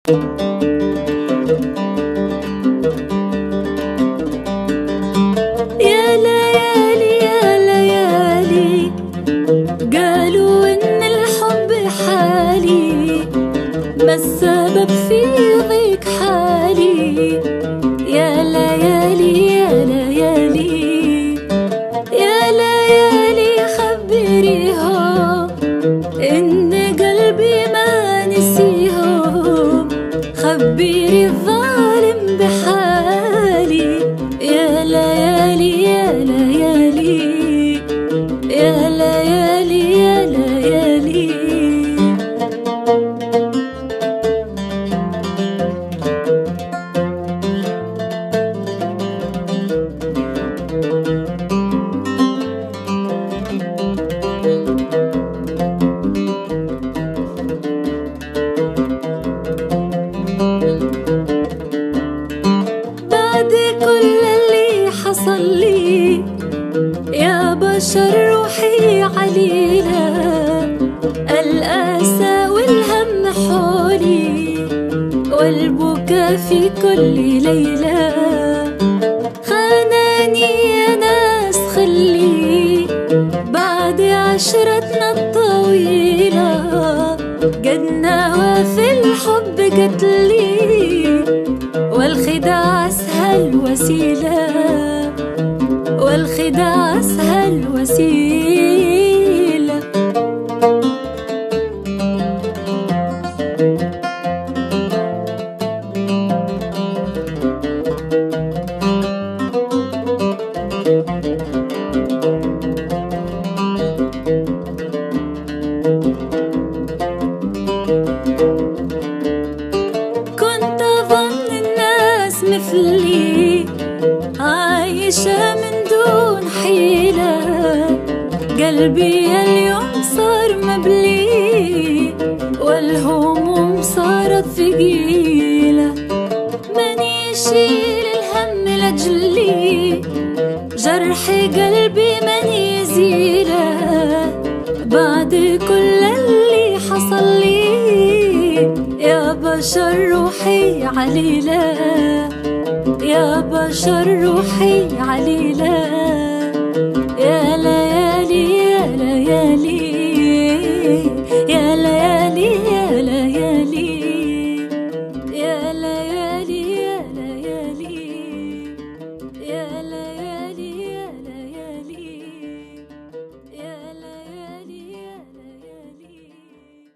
يا ليالي يا ليالي، قالوا إن الحب حالي، ما السبب في ضيق حالي؟ يا ليالي يا ليالي، يا ليالي خبريهم إن قلبي ما نسيهم، خبري الظالم بحالي. يا ليالي يا ليالي، يا ليالي يا ليالي. بعد كل اللي حصل لي يا بشر روحي عليلة، الآسى والهم حولي والبكا في كل ليلة. خاناني يا ناس خلي بعد عشرتنا الطويلة، قد نوى في الحب قتلي والخداع أسهل وسيلة، والخداع أسهل وسيلة. كنت أظن الناس مثلي عايشة من دون حيلة، قلبي اليوم صار مبلي والهموم صارت ثقيلة. من يشيل الهم لأجلي، جرح قلبي من يزيله، بعد كل اللي حصل لي يا بشر روحي عليلة، يا بشر روحي عليلة.